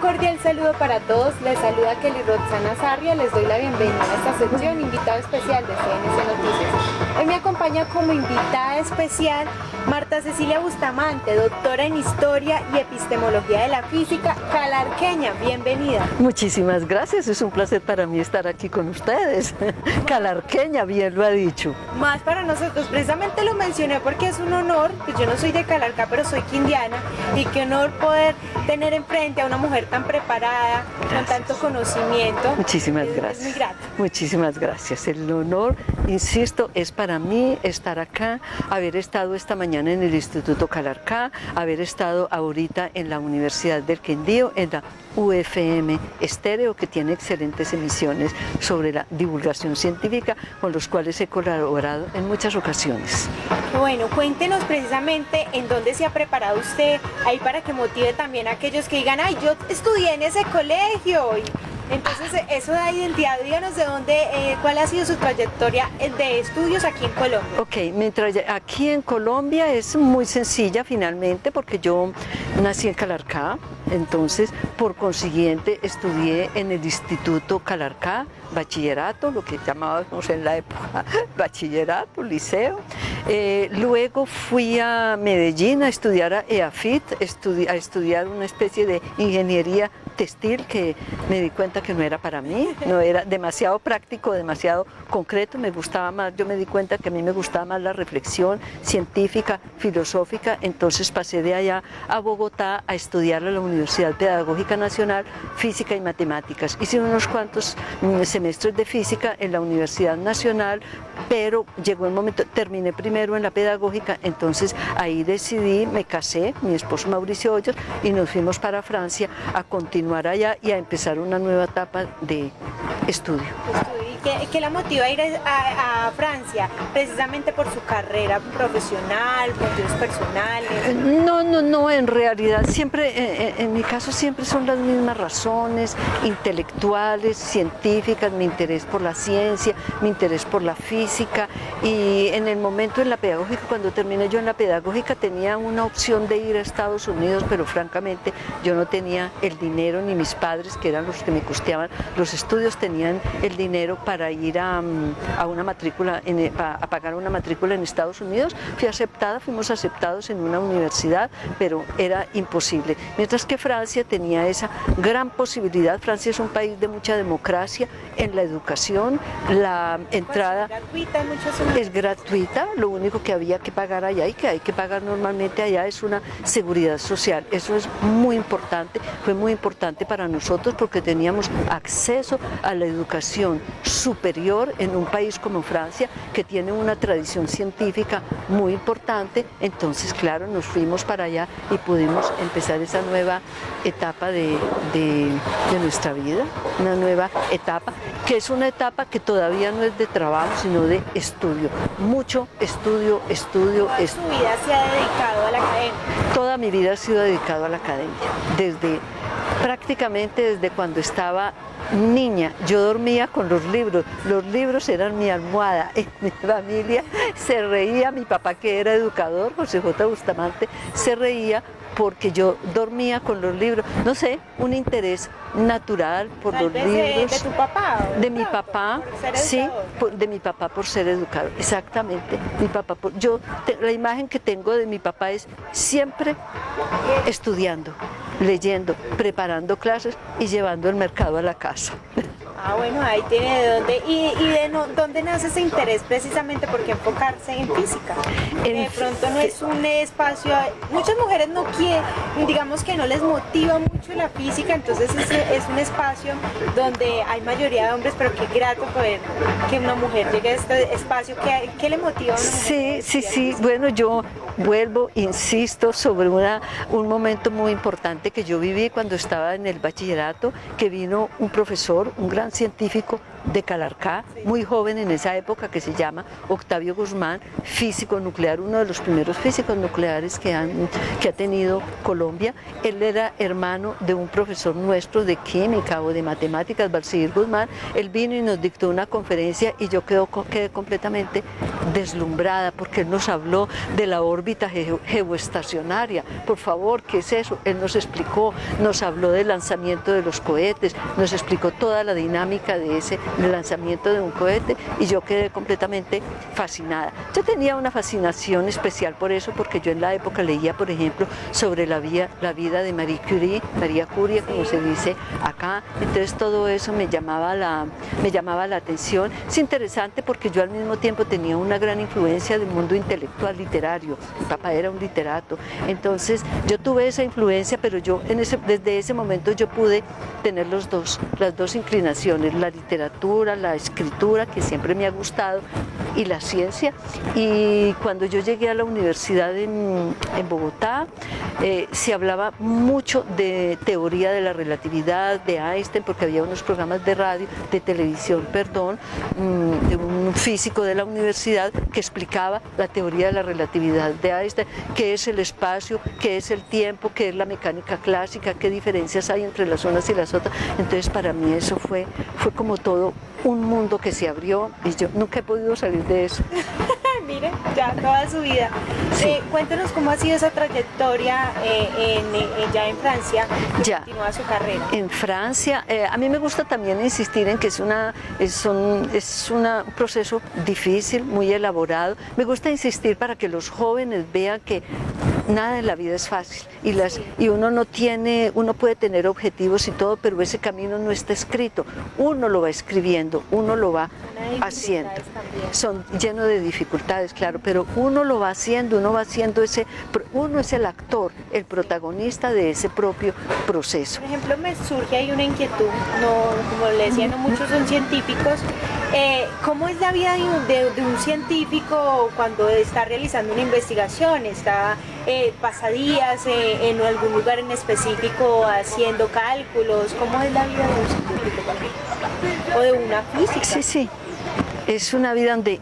cordial saludo para todos, les saluda Kelly Roxana Sarria, les doy la bienvenida a esta sección, invitado especial de CNC Noticias. Hoy me acompaña como invitada especial Marta Cecilia Bustamante, doctora en Historia y Epistemología de la Física, calarqueña, bienvenida. Muchísimas gracias, es un placer para mí estar aquí con ustedes. Calarqueña, bien lo ha dicho. Más para nosotros, precisamente lo mencioné porque es un honor, pues yo no soy de Calarcá, pero soy quindiana, y qué honor poder tener enfrente a una mujer tan preparada, con tanto conocimiento. Muchísimas gracias. Es muy grato. Muchísimas gracias. El honor, insisto, es para mí estar acá, haber estado esta mañana en el Instituto Calarcá, haber estado ahorita en la Universidad del Quindío, en la UFM Estéreo, que tiene excelentes emisiones sobre la divulgación científica, con los cuales he colaborado en muchas ocasiones. Bueno, cuéntenos precisamente en dónde se ha preparado usted, ahí para que motive también a aquellos que digan, ay, yo estudié en ese colegio. Entonces, eso da identidad. Díganos de dónde, cuál ha sido su trayectoria de estudios aquí en Colombia. Ok, aquí en Colombia es muy sencilla finalmente, porque yo nací en Calarcá, entonces por consiguiente estudié en el Instituto Calarcá, bachillerato, lo que llamábamos en la época bachillerato, liceo. Luego fui a Medellín a estudiar a EAFIT, a estudiar una especie de ingeniería textil, que me di cuenta que no era para mí, no era demasiado práctico, demasiado concreto, me gustaba más, yo me di cuenta que a mí me gustaba más la reflexión científica, filosófica, entonces pasé de allá a Bogotá a estudiar a la Universidad Pedagógica Nacional Física y Matemáticas. Hice unos cuantos semestres de física en la Universidad Nacional, pero llegó el momento, terminé primero en la pedagógica, entonces ahí decidí, me casé, mi esposo Mauricio Hoyos, y nos fuimos para Francia a continuar allá y a empezar una nueva etapa de estudio. ¿Qué la motiva a ir a Francia? Precisamente por su carrera profesional, motivos personales. No, en realidad siempre, en mi caso siempre son las mismas razones intelectuales, científicas, mi interés por la ciencia, mi interés por la física, y en el momento en la pedagógica, cuando terminé yo en la pedagógica, tenía una opción de ir a Estados Unidos, pero francamente yo no tenía el dinero, ni mis padres, que eran los que me costeaban los estudios, tenían el dinero para ir a una matrícula, a pagar una matrícula en Estados Unidos. Fuimos aceptados en una universidad, pero era imposible. Mientras que Francia tenía esa gran posibilidad. Francia es un país de mucha democracia en la educación, la entrada es gratuita, lo único que había que pagar allá y que hay que pagar normalmente allá es una seguridad social. Eso es muy importante, fue muy importante para nosotros porque teníamos acceso a la educación superior en un país como Francia, que tiene una tradición científica muy importante. Entonces, claro, nos fuimos para allá y pudimos empezar esa nueva etapa de nuestra vida, una nueva etapa, que es una etapa que todavía no es de trabajo, sino de estudio. Mucho estudio. ¿Su vida se ha dedicado a la academia? Toda mi vida ha sido dedicado a la academia, prácticamente desde cuando estaba niña. Yo dormía con los libros eran mi almohada. En mi familia se reía, mi papá, que era educador, José J. Bustamante, se reía porque yo dormía con los libros, no sé, un interés natural por los libros. ¿De tu papá? De mi papá, sí, de mi papá por ser educador, exactamente. Mi papá, la imagen que tengo de mi papá es siempre estudiando, leyendo, preparando clases y llevando el mercado a la casa. Bueno, ahí tiene de dónde. ¿Y de dónde nace ese interés precisamente por qué enfocarse en física? De pronto no es un espacio, muchas mujeres no quieren, digamos que no les motiva mucho la física, entonces es un espacio donde hay mayoría de hombres, pero qué grato poder que una mujer llegue a este espacio. ¿Qué le motiva a una mujer? Sí, bueno, yo vuelvo, insisto, sobre un momento muy importante que yo viví cuando estaba en el bachillerato, que vino un profesor, un gran científico de Calarcá, muy joven en esa época, que se llama Octavio Guzmán, físico nuclear, uno de los primeros físicos nucleares que ha tenido Colombia. Él era hermano de un profesor nuestro de química o de matemáticas, Balseir Guzmán. Él vino y nos dictó una conferencia y yo quedé completamente deslumbrada porque él nos habló de la órbita geoestacionaria. Por favor, ¿qué es eso? Él nos explicó, nos habló del lanzamiento de los cohetes, nos explicó toda la dinámica del lanzamiento de un cohete y yo quedé completamente fascinada. Yo tenía una fascinación especial por eso, porque yo en la época leía, por ejemplo, sobre la vida de María Curie, como se dice acá. Entonces todo eso me llamaba la atención. Es interesante porque yo al mismo tiempo tenía una gran influencia del mundo intelectual literario. Mi papá era un literato. Entonces yo tuve esa influencia, pero yo desde ese momento yo pude tener las dos inclinaciones, la literatura, la escritura, que siempre me ha gustado, y la ciencia. Y cuando yo llegué a la universidad en Bogotá, se hablaba mucho de teoría de la relatividad, de Einstein, porque había unos programas de radio, de televisión, perdón, de un físico de la universidad que explicaba la teoría de la relatividad de Einstein, qué es el espacio, qué es el tiempo, qué es la mecánica clásica, qué diferencias hay entre las unas y las otras. Entonces para mí eso fue como todo un mundo que se abrió y yo nunca he podido salir de eso. Mire, ya toda su vida. Sí. Cuéntanos cómo ha sido esa trayectoria ya en Francia, que Ya. continúa su carrera. En Francia, a mí me gusta también insistir en que es un proceso difícil, muy elaborado. Me gusta insistir para que los jóvenes vean que nada en la vida es fácil y uno puede tener objetivos y todo, pero ese camino no está escrito. Uno lo va escribiendo, uno lo va haciendo. Son llenos de dificultades, claro, pero uno lo va haciendo, uno es el actor, el protagonista de ese propio proceso. Por ejemplo, me surge ahí una inquietud, como le decía, no muchos son científicos. ¿Cómo es la vida de un científico cuando está realizando una investigación? ¿Está pasadías en algún lugar en específico haciendo cálculos? ¿Cómo es la vida de un científico? ¿O de una física? Sí. Es una vida donde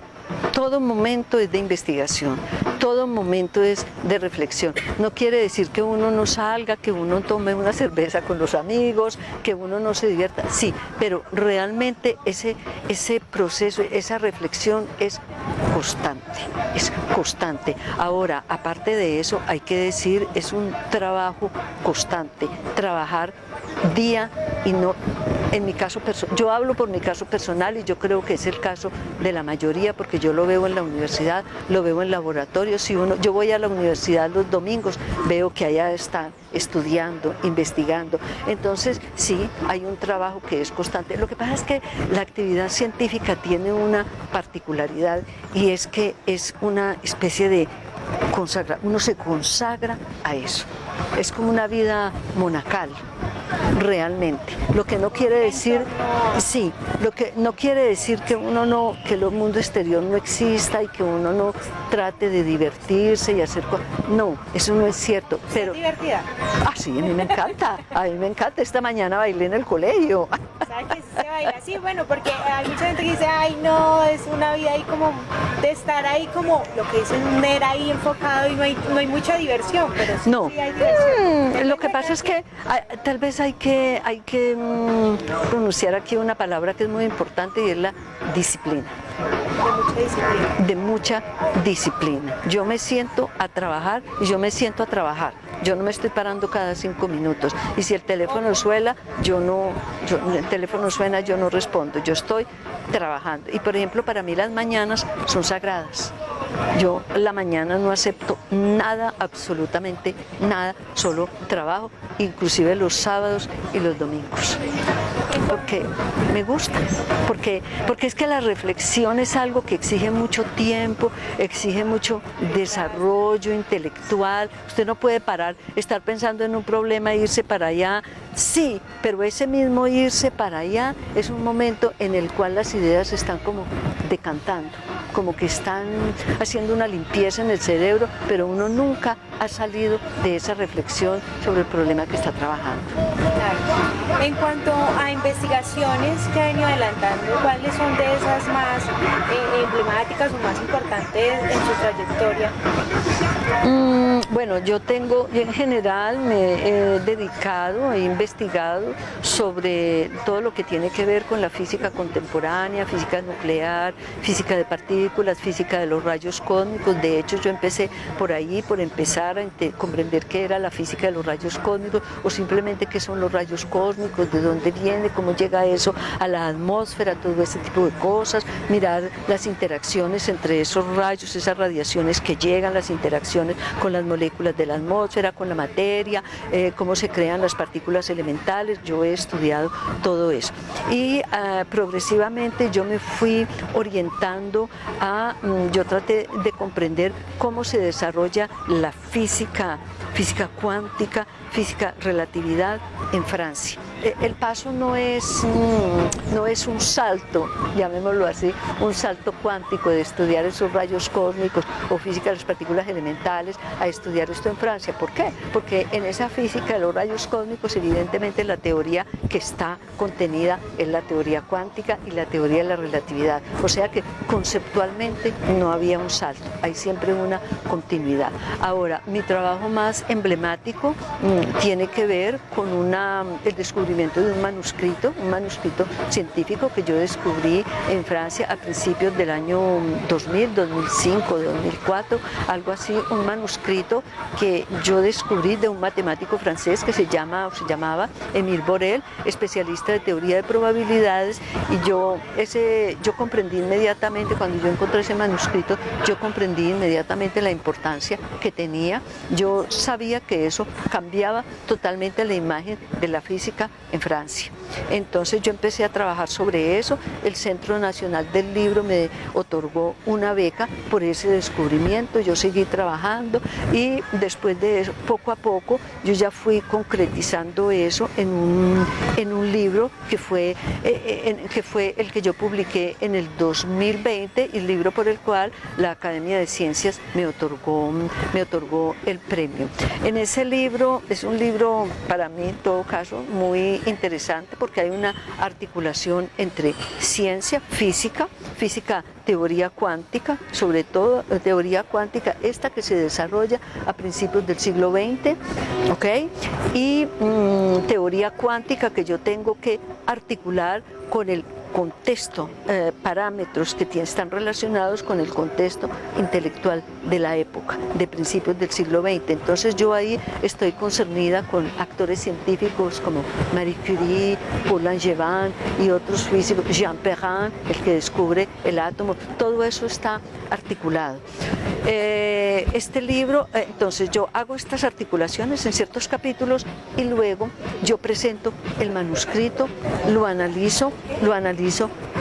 todo momento es de investigación, todo momento es de reflexión. No quiere decir que uno no salga, que uno tome una cerveza con los amigos, que uno no se divierta, sí, pero realmente ese proceso, esa reflexión es constante. Ahora, aparte de eso, hay que decir, es un trabajo constante, trabajar día y no. En mi caso personal, yo hablo por mi caso personal y yo creo que es el caso de la mayoría, porque yo lo veo en la universidad, lo veo en laboratorios. Yo voy a la universidad los domingos, veo que allá están estudiando, investigando. Entonces sí, hay un trabajo que es constante. Lo que pasa es que la actividad científica tiene una particularidad y es que es una especie de uno se consagra a eso. Es como una vida monacal. Realmente, lo que no quiere decir, lo que no quiere decir que que el mundo exterior no exista y que uno no trate de divertirse y hacer cosas. No, eso no es cierto. Pero ¿Es divertida? Sí, a mí me encanta. Esta mañana bailé en el colegio. ¿Sabes que se baila? Sí, bueno, porque hay mucha gente que dice, ay no, es una vida ahí como de estar ahí como lo que dicen, ahí enfocado y no hay mucha diversión, pero sí, No. Sí hay diversión. Lo que pasa es que tal vez hay que pronunciar aquí una palabra que es muy importante y es la disciplina. De mucha disciplina. Yo me siento a trabajar y yo me siento a trabajar. Yo no me estoy parando cada 5 minutos. Y si el teléfono suena, yo no respondo. Yo estoy trabajando. Y por ejemplo, para mí las mañanas son sagradas. Yo la mañana no acepto nada, absolutamente nada, solo trabajo, inclusive los sábados y los domingos. Porque me gusta, porque es que la reflexión es algo que exige mucho tiempo, exige mucho desarrollo intelectual. Usted no puede parar, estar pensando en un problema e irse para allá. Sí, pero ese mismo irse para allá es un momento en el cual las ideas están como decantando, como que están haciendo una limpieza en el cerebro, pero uno nunca ha salido de esa reflexión sobre el problema que está trabajando. Claro. En cuanto a investigaciones que ha venido adelantando, ¿cuáles son de esas más emblemáticas o más importantes en su trayectoria? Bueno, yo en general me he dedicado, he investigado sobre todo lo que tiene que ver con la física contemporánea, física nuclear, física de partículas, física de los rayos cósmicos. De hecho, yo empecé por ahí, por empezar a comprender qué era la física de los rayos cósmicos o simplemente qué son los rayos cósmicos, de dónde viene, cómo llega eso a la atmósfera, todo ese tipo de cosas, mirar las interacciones entre esos rayos, esas radiaciones que llegan, las interacciones con las moléculas de la atmósfera, con la materia, cómo se crean las partículas elementales. Yo he estudiado todo eso y progresivamente yo me fui orientando yo traté de comprender cómo se desarrolla la física cuántica, física relatividad en Francia. El paso no es un salto, llamémoslo así, un salto cuántico de estudiar esos rayos cósmicos o física de las partículas elementales a estudiar esto en Francia. ¿Por qué? Porque en esa física de los rayos cósmicos evidentemente la teoría que está contenida es la teoría cuántica y la teoría de la relatividad. O sea que conceptualmente no había un salto, hay siempre una continuidad. Ahora, mi trabajo más emblemático tiene que ver con el descubrimiento de un manuscrito científico que yo descubrí en Francia a principios del año 2000, 2005, 2004, algo así, un manuscrito que yo descubrí de un matemático francés que se llamaba Émile Borel, especialista de teoría de probabilidades, y yo comprendí inmediatamente, cuando yo encontré ese manuscrito, yo comprendí inmediatamente la importancia que tenía. Yo sabía que eso cambiaba totalmente la imagen de la física en Francia. Entonces yo empecé a trabajar sobre eso. El Centro Nacional del Libro me otorgó una beca por ese descubrimiento. Yo seguí trabajando y después de eso, poco a poco, yo ya fui concretizando eso en un libro que fue el que yo publiqué en el 2020, el libro por el cual la Academia de Ciencias me otorgó el premio. En ese libro, es un libro para mí en todo caso muy interesante porque hay una articulación entre ciencia, física, teoría cuántica, sobre todo teoría cuántica, esta que se desarrolla a principios del siglo XX, ¿ok? Y teoría cuántica que yo tengo que articular con el contexto, parámetros que están relacionados con el contexto intelectual de la época, de principios del siglo XX. Entonces yo ahí estoy concernida con actores científicos como Marie Curie, Paul Langevin y otros físicos, Jean Perrin, el que descubre el átomo. Todo eso está articulado. Este libro, entonces yo hago estas articulaciones en ciertos capítulos y luego yo presento el manuscrito, lo analizo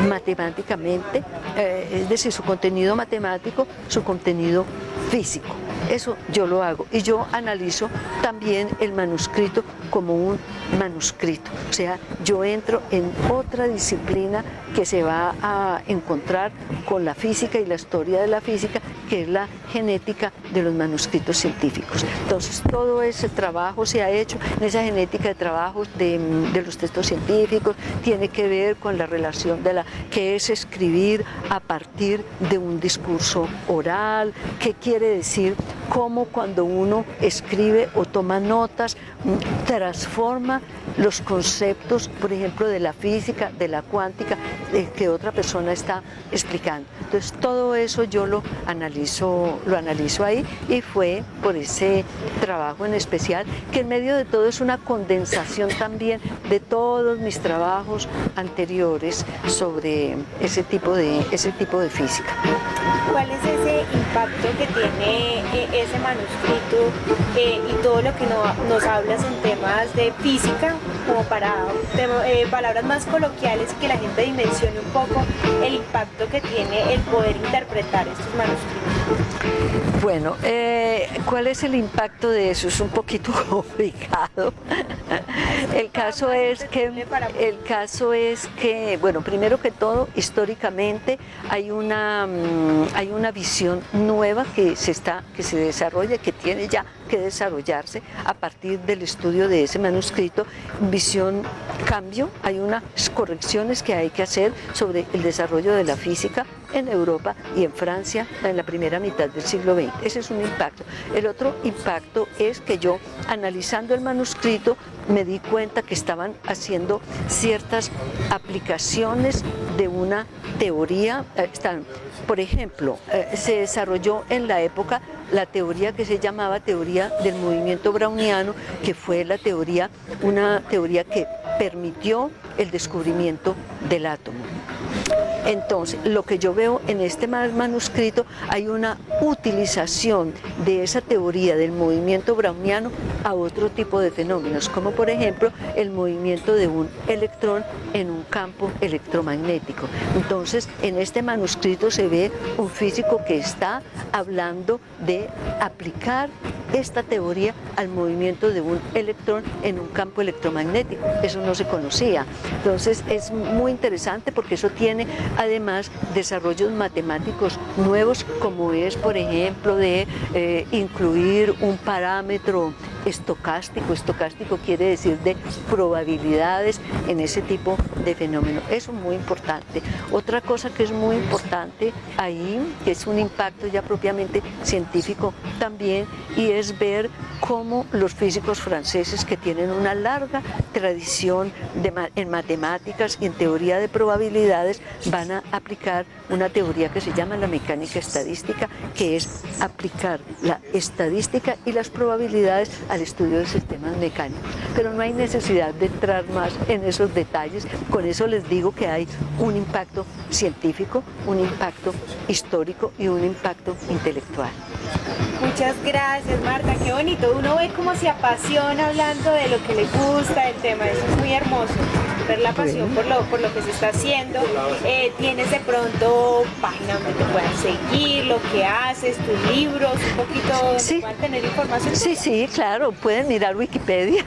matemáticamente, es decir, su contenido matemático, su contenido físico. Eso yo lo hago y yo analizo también el manuscrito como un manuscrito. O sea, yo entro en otra disciplina que se va a encontrar con la física y la historia de la física, que es la genética de los manuscritos científicos. Entonces, todo ese trabajo se ha hecho en esa genética de trabajos de los textos científicos, tiene que ver con la relación de que es escribir a partir de un discurso oral, qué quiere decir, cómo cuando uno escribe o toma notas, transforma los conceptos, por ejemplo, de la física, de la cuántica, que otra persona está explicando. Entonces, todo eso yo lo analizo ahí y fue por ese trabajo en especial, que en medio de todo es una condensación también de todos mis trabajos anteriores sobre ese tipo de física. ¿Cuál es ese impacto que tiene ese manuscrito y todo lo que nos hablas en temas de física, como para palabras más coloquiales y que la gente dimensione un poco el impacto que tiene el poder interpretar estos manuscritos? Bueno, ¿cuál es el impacto de eso? Es un poquito complicado. El caso es que, bueno, primero que todo, históricamente hay una visión nueva que se desarrolla, que que desarrollarse a partir del estudio de ese manuscrito. Visión cambio, hay unas correcciones que hay que hacer sobre el desarrollo de la física en Europa y en Francia en la primera mitad del siglo XX. Ese es un impacto. El otro impacto es que yo, analizando el manuscrito, me di cuenta que estaban haciendo ciertas aplicaciones de una teoría. Por ejemplo, se desarrolló en la época la teoría que se llamaba teoría del movimiento browniano, que fue una teoría que permitió el descubrimiento del átomo. Entonces, lo que yo veo en este manuscrito, hay una utilización de esa teoría del movimiento browniano a otro tipo de fenómenos, como por ejemplo el movimiento de un electrón en un campo electromagnético. Entonces, en este manuscrito se ve un físico que está hablando de aplicar esta teoría al movimiento de un electrón en un campo electromagnético. Eso no se conocía. Entonces, es muy interesante porque eso tiene además desarrollos matemáticos nuevos, como es, por ejemplo, de incluir un parámetro estocástico. Estocástico quiere decir de probabilidades en ese tipo de fenómeno. Eso es muy importante. Otra cosa que es muy importante ahí, que es un impacto ya propiamente científico también, y es ver cómo los físicos franceses, que tienen una larga tradición en matemáticas y en teoría de probabilidades, van a aplicar una teoría que se llama la mecánica estadística, que es aplicar la estadística y las probabilidades al estudio de sistemas mecánicos. Pero no hay necesidad de entrar más en esos detalles. Con eso les digo que hay un impacto científico, un impacto histórico y un impacto intelectual. Muchas gracias, Marta, qué bonito. Uno ve cómo se apasiona hablando de lo que le gusta, del tema. Eso es muy hermoso, ver la pasión por lo que se está haciendo. Tienes de pronto página donde te puedan seguir, lo que haces, tus libros, un poquito, sí, puedan tener información. Sí, claro, pueden mirar Wikipedia.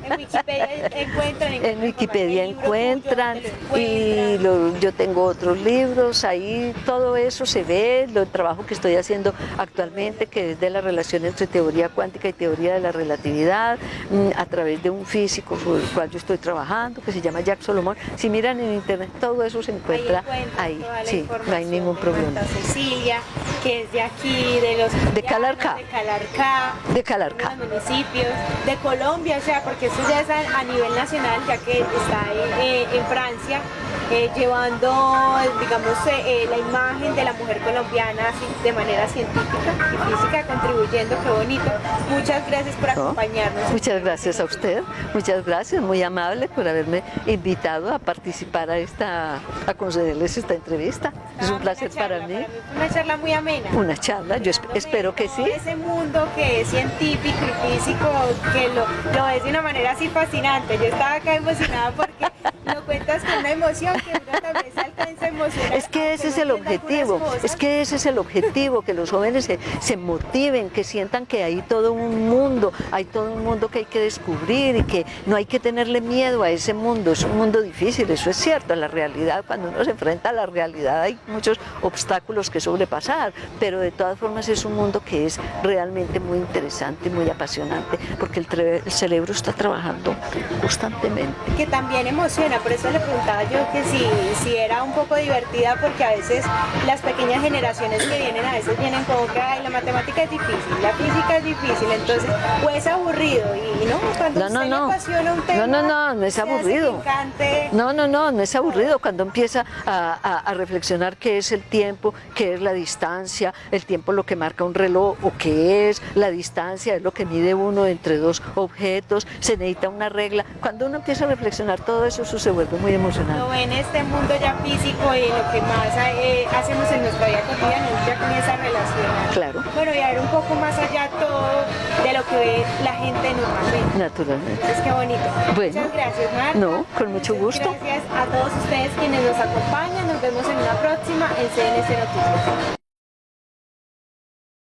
En Wikipedia encuentran. En Wikipedia encuentran, y yo tengo otros libros, ahí todo eso se ve, el trabajo que estoy haciendo actualmente, que es de la relación entre teoría cuántica y teoría de la relatividad, a través de un físico por el cual yo estoy trabajando, que se llama Jacques Solomon. Si miran en internet, todo eso se encuentra ahí, sí, no hay ningún problema. Marta Cecilia, que es de aquí, de Calarcá, de los municipios, de Colombia, o sea, porque eso ya es a nivel nacional, ya que está en Francia, llevando, digamos, la imagen de la mujer colombiana de manera científica y física, contribuyendo. Qué bonito. Muchas gracias por acompañarnos. Muchas gracias a usted, muchas gracias, muy amable por haberme invitado a participar a concederles esta entrevista. Es un placer para mí. Una charla muy amena. Una charla, yo espero que sí. Ese mundo que es científico y físico, que lo ves de una manera así fascinante. Yo estaba acá emocionada porque lo cuentas con una emoción que uno también se alcanza a emocionar. Es que ese es el objetivo, que los jóvenes se motiven, que sientan que hay todo un mundo que hay que descubrir y que no hay que tenerle miedo a ese mundo. Es un mundo difícil, eso es cierto. En la realidad, cuando uno se enfrenta a la realidad, hay muchos obstáculos que sobrepasar, pero de todas formas es un mundo que es realmente muy interesante, muy apasionante, porque el cerebro está trabajando constantemente. Que también emociona, por eso le preguntaba yo que si era un poco divertida, porque a veces las pequeñas generaciones que vienen, a veces vienen como que la matemática es difícil, la física es difícil, entonces o es aburrido y no, cuando usted le apasiona un tema, no es aburrido. No es aburrido cuando empieza a reflexionar qué es el tiempo, qué es la distancia, el tiempo lo que marca un reloj, o qué es la distancia, es lo que mide uno entre dos objetos, se necesita una regla. Cuando uno empieza a reflexionar todo eso, se vuelve muy emocionante. Lo ve en este mundo ya físico y lo que más hacemos en nuestra vida cotidiana, ya comienza a relacionar. Claro. Bueno, y a ver un poco más allá todo de lo que ve la gente normalmente. Naturalmente. Es que bonito. Bueno, muchas gracias, Marta. No, con mucho gusto. Gracias a todos ustedes quienes nos acompañan. Nos vemos en una próxima en CNC Noticias.